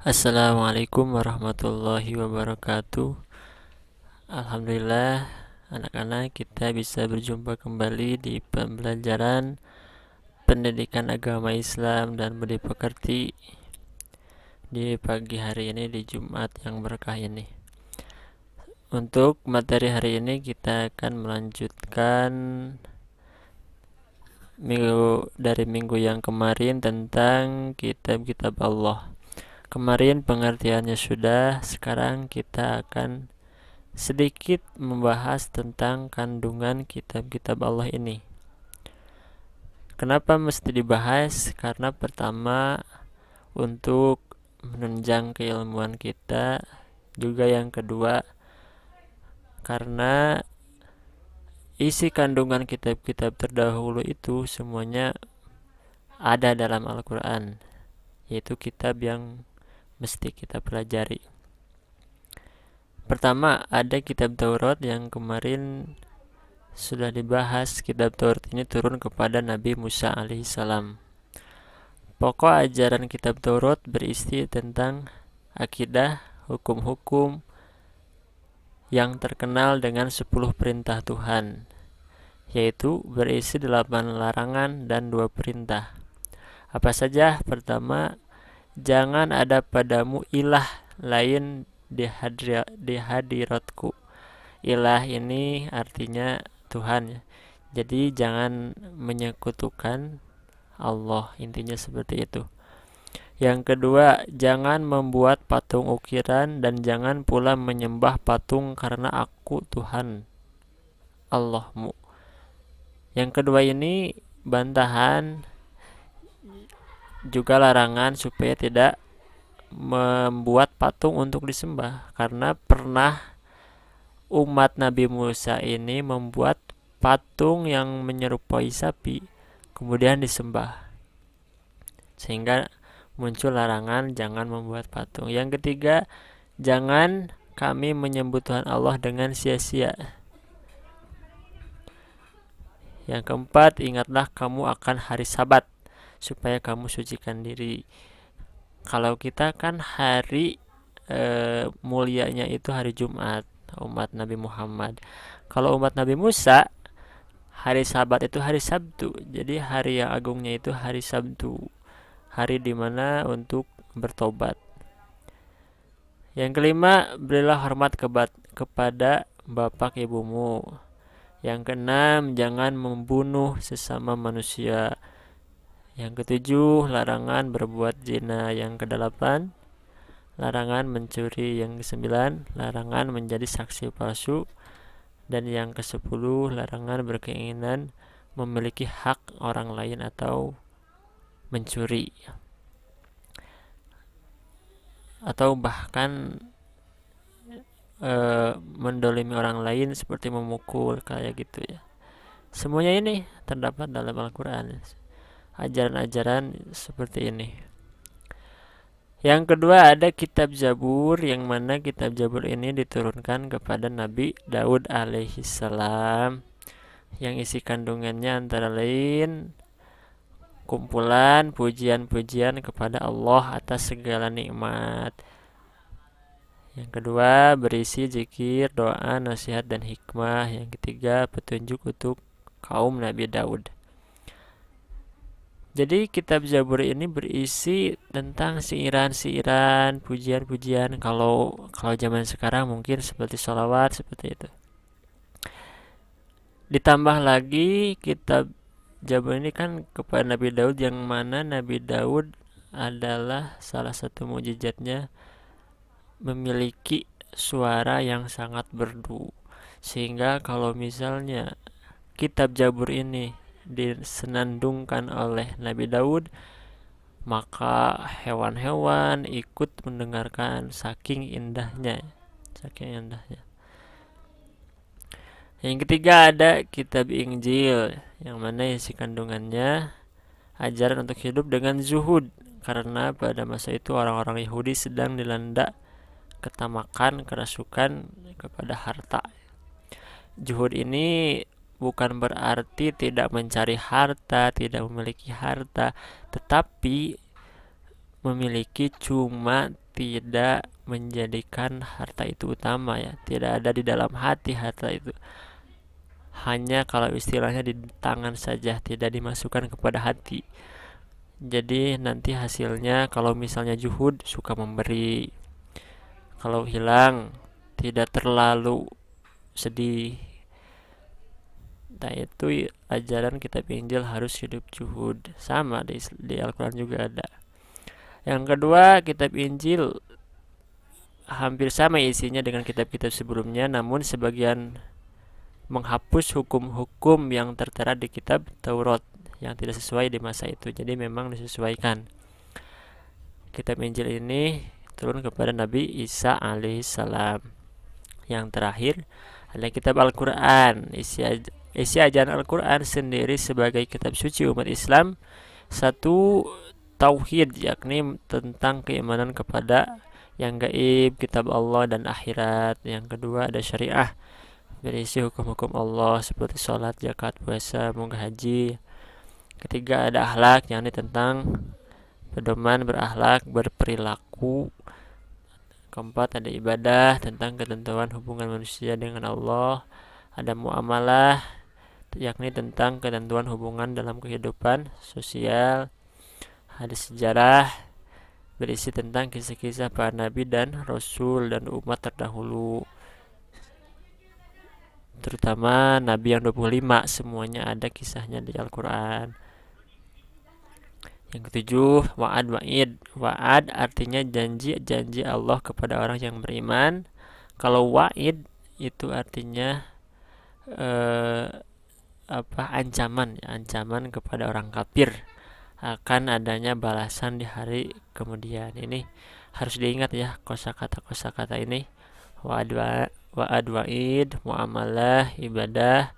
Assalamualaikum warahmatullahi wabarakatuh. Alhamdulillah, anak-anak kita bisa berjumpa kembali di pembelajaran pendidikan agama Islam dan budi pekerti di pagi hari ini, di Jumat yang berkah ini. Untuk materi hari ini kita akan melanjutkan minggu yang kemarin tentang kitab-kitab Allah. Kemarin pengertiannya sudah, sekarang kita akan sedikit membahas tentang kandungan kitab-kitab Allah ini. Kenapa mesti dibahas? Karena pertama, untuk menunjang keilmuan kita, juga yang kedua karena isi kandungan kitab-kitab terdahulu itu semuanya ada dalam Al-Quran, yaitu kitab yang mesti kita pelajari. Pertama, ada kitab Taurat yang kemarin sudah dibahas. Kitab Taurat ini turun kepada Nabi Musa alaihissalam. Pokok ajaran kitab Taurat berisi tentang akidah, hukum-hukum yang terkenal dengan 10 perintah Tuhan, yaitu berisi 8 larangan dan 2 perintah. Apa saja? Pertama, jangan ada padamu ilah lain di hadiratku. Ilah ini artinya Tuhan. Jadi jangan menyekutukan Allah, intinya seperti itu. Yang kedua, jangan membuat patung ukiran dan jangan pula menyembah patung karena aku Tuhan Allahmu. Yang kedua ini bantahan juga larangan supaya tidak membuat patung untuk disembah, karena pernah umat Nabi Musa ini membuat patung yang menyerupai sapi kemudian disembah, sehingga muncul larangan jangan membuat patung. Yang ketiga, jangan kami menyebut Tuhan Allah dengan sia-sia. Yang keempat, ingatlah kamu akan hari Sabat supaya kamu sucikan diri. Kalau kita kan hari mulianya itu hari Jumat, umat Nabi Muhammad. Kalau umat Nabi Musa, hari Sabat itu hari Sabtu. Jadi hari yang agungnya itu hari Sabtu, hari dimana untuk bertobat. Yang kelima, berilah hormat kepada bapak ibumu. Yang keenam, jangan membunuh sesama manusia. Yang ketujuh, larangan berbuat zina. Yang kedelapan, larangan mencuri. Yang kesembilan, larangan menjadi saksi palsu. Dan yang kesepuluh, larangan berkeinginan memiliki hak orang lain atau mencuri, atau bahkan mendolimi orang lain seperti memukul, kayak gitu ya. Semuanya ini terdapat dalam Al-Quran, ajaran-ajaran seperti ini. Yang kedua, ada kitab Zabur, yang mana kitab Zabur ini diturunkan kepada Nabi Daud alaihissalam, yang isi kandungannya antara lain kumpulan pujian-pujian kepada Allah atas segala nikmat. Yang kedua, berisi zikir, doa, nasihat, dan hikmah. Yang ketiga, petunjuk untuk kaum Nabi Daud. Jadi kitab Zabur ini berisi tentang siiran-siiran, pujian-pujian. Kalau zaman sekarang mungkin seperti sholawat, seperti itu. Ditambah lagi kitab Zabur ini kan kepada Nabi Daud, yang mana Nabi Daud adalah salah satu mukjizatnya memiliki suara yang sangat merdu, sehingga kalau misalnya kitab Zabur ini disenandungkan oleh Nabi Daud, maka hewan-hewan ikut mendengarkan, saking indahnya. Yang ketiga, ada kitab Injil, yang mana isi kandungannya ajaran untuk hidup dengan zuhud, karena pada masa itu orang-orang Yahudi sedang dilanda ketamakan, kerasukan kepada harta. Zuhud ini bukan berarti tidak mencari harta, tidak memiliki harta, tetapi memiliki, cuma tidak menjadikan harta itu utama ya, tidak ada di dalam hati harta itu, hanya kalau istilahnya di tangan saja, tidak dimasukkan kepada hati. Jadi nanti hasilnya kalau misalnya juhud suka memberi, kalau hilang tidak terlalu sedih. Nah itu ajaran kitab Injil harus hidup juhud, sama di Al-Quran juga ada. Yang kedua, kitab Injil hampir sama isinya dengan kitab-kitab sebelumnya, namun sebagian menghapus hukum-hukum yang tertera di kitab Taurat yang tidak sesuai di masa itu. Jadi memang disesuaikan. Kitab Injil ini turun kepada Nabi Isa alaihissalam. Yang terakhir ada kitab Al-Quran. Isi ajaran Al-Quran sendiri sebagai kitab suci umat Islam. Satu, tauhid, yakni tentang keimanan kepada yang gaib, kitab Allah dan akhirat. Yang kedua ada syariah, berisi hukum-hukum Allah seperti sholat, zakat, puasa, munggah haji. Ketiga ada akhlak, yakni tentang pedoman berakhlak, berperilaku. Keempat ada ibadah, tentang ketentuan hubungan manusia dengan Allah. Ada muamalah, yakni tentang ketentuan hubungan dalam kehidupan sosial. Ada sejarah, berisi tentang kisah-kisah para nabi dan rasul dan umat terdahulu, terutama nabi yang 25, semuanya ada kisahnya di Al-Quran. Yang ketujuh, wa'ad wa'id. Wa'ad artinya janji Allah kepada orang yang beriman. Kalau wa'id itu artinya ancaman kepada orang kafir akan adanya balasan di hari kemudian. Ini harus diingat ya, kosakata ini. Wa'ad wa'id, muamalah, ibadah,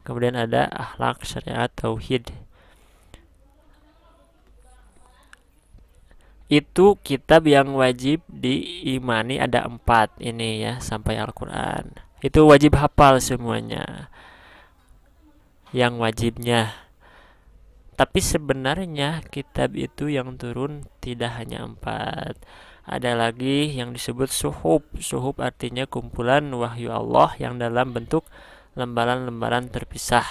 kemudian ada akhlak, syariat, tauhid. Itu kitab yang wajib diimani, ada 4 ini ya, sampai Al-Quran. Itu wajib hafal semuanya, yang wajibnya. Tapi sebenarnya kitab itu yang turun tidak hanya 4. Ada lagi yang disebut suhuf. Suhuf artinya kumpulan wahyu Allah yang dalam bentuk lembaran-lembaran terpisah.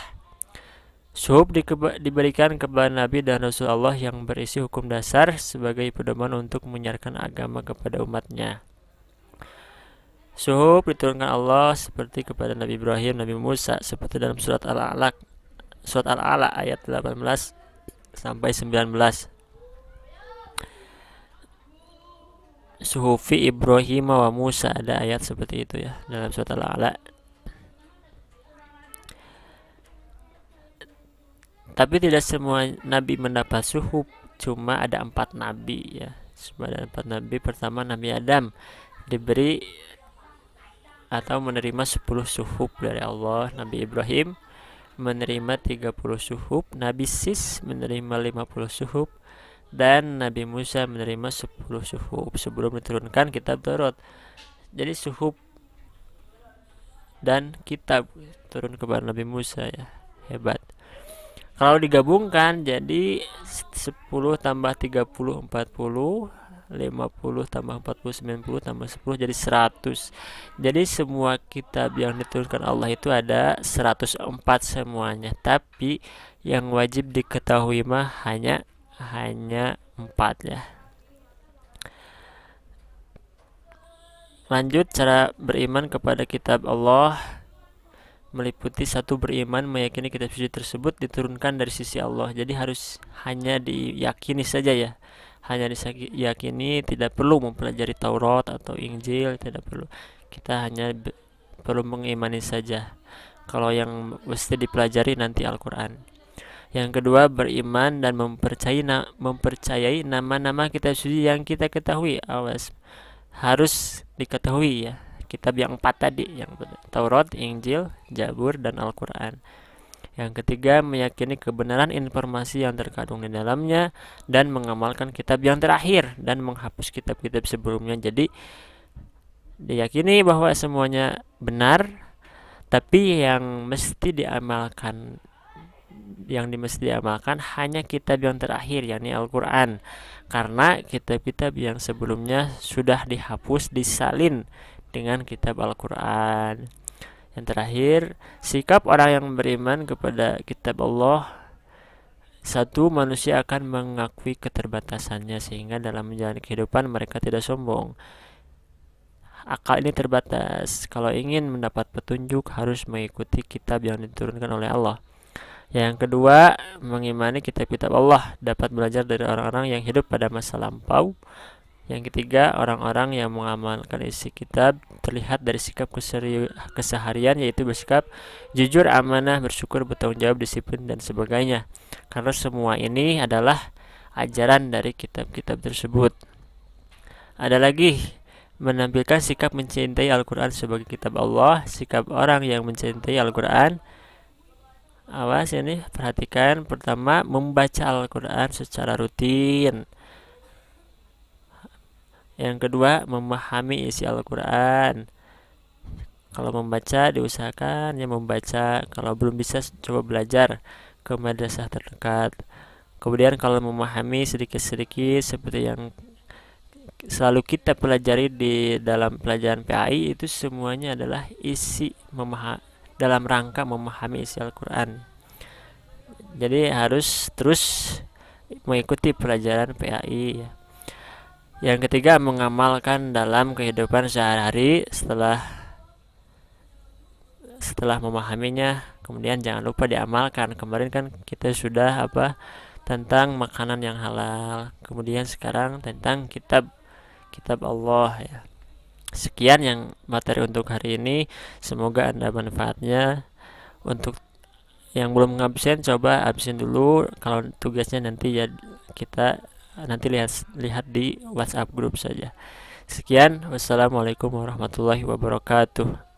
Suhuf diberikan kepada Nabi dan Rasul Allah yang berisi hukum dasar sebagai pedoman untuk menyiarkan agama kepada umatnya. Suhuf diturunkan Allah seperti kepada Nabi Ibrahim, Nabi Musa, seperti dalam surat Al-A'la ayat 18 sampai 19. Suhufi Ibrahim wa Musa, ada ayat seperti itu ya dalam surat Al-A'la. Tapi tidak semua nabi mendapat suhuf, cuma ada 4 nabi ya. Cuma ada 4 nabi. Pertama Nabi Adam diberi atau menerima 10 suhuf dari Allah. Nabi Ibrahim menerima 30 suhuf, Nabi Sis menerima 50 suhuf, dan Nabi Musa menerima 10 suhuf sebelum diturunkan kitab Taurat. Jadi suhuf dan kitab turun kepada Nabi Musa ya, hebat. Kalau digabungkan jadi 10 tambah 30 40, 50 tambah 40 90 tambah 10 jadi 100. Jadi semua kitab yang diturunkan Allah itu ada 104 semuanya. Tapi yang wajib diketahui mah hanya 4 ya. Lanjut, cara beriman kepada kitab Allah meliputi 1, beriman meyakini kitab suci tersebut diturunkan dari sisi Allah. Jadi harus hanya diyakini saja ya, hanya diyakini, tidak perlu mempelajari Taurat atau Injil, tidak perlu. Kita hanya perlu mengimani saja. Kalau yang mesti dipelajari nanti Al-Quran. Yang kedua, beriman dan mempercayai nama-nama kitab suci yang kita ketahui. Awas, harus diketahui ya, kitab yang 4 tadi, yang Taurat, Injil, Zabur, dan Al-Quran. Yang ketiga, meyakini kebenaran informasi yang terkandung di dalamnya dan mengamalkan kitab yang terakhir dan menghapus kitab-kitab sebelumnya. Jadi diyakini bahwa semuanya benar, tapi yang mesti diamalkan yang mesti diamalkan hanya kitab yang terakhir, yakni Al-Quran, karena kitab-kitab yang sebelumnya sudah dihapus, disalin dengan kitab Al-Quran. Yang terakhir, sikap orang yang beriman kepada kitab Allah. Satu, manusia akan mengakui keterbatasannya sehingga dalam menjalani kehidupan mereka tidak sombong. Akal ini terbatas. Kalau ingin mendapat petunjuk harus mengikuti kitab yang diturunkan oleh Allah. Yang kedua, mengimani kitab-kitab Allah, dapat belajar dari orang-orang yang hidup pada masa lampau. Yang ketiga, orang-orang yang mengamalkan isi kitab terlihat dari sikap keseharian, yaitu bersikap jujur, amanah, bersyukur, bertanggung jawab, disiplin, dan sebagainya. Karena semua ini adalah ajaran dari kitab-kitab tersebut. Ada lagi, menampilkan sikap mencintai Al-Quran sebagai kitab Allah. Sikap orang yang mencintai Al-Quran, awas ini, perhatikan. Pertama, membaca Al-Quran secara rutin. Yang kedua, memahami isi Al-Quran. Kalau membaca, diusahakan ya membaca. Kalau belum bisa, coba belajar ke madrasah terdekat. Kemudian kalau memahami sedikit-sedikit seperti yang selalu kita pelajari di dalam pelajaran PAI, itu semuanya adalah isi dalam rangka memahami isi Al-Quran. Jadi harus terus mengikuti pelajaran PAI. Yang ketiga, mengamalkan dalam kehidupan sehari-hari setelah memahaminya. Kemudian jangan lupa diamalkan. Kemarin kan kita sudah tentang makanan yang halal. Kemudian sekarang tentang kitab Allah ya. Sekian yang materi untuk hari ini. Semoga ada manfaatnya. Untuk yang belum ngabsen, coba absen dulu. Kalau tugasnya nanti ya kita nanti lihat di WhatsApp grup saja. Sekian, wassalamualaikum warahmatullahi wabarakatuh.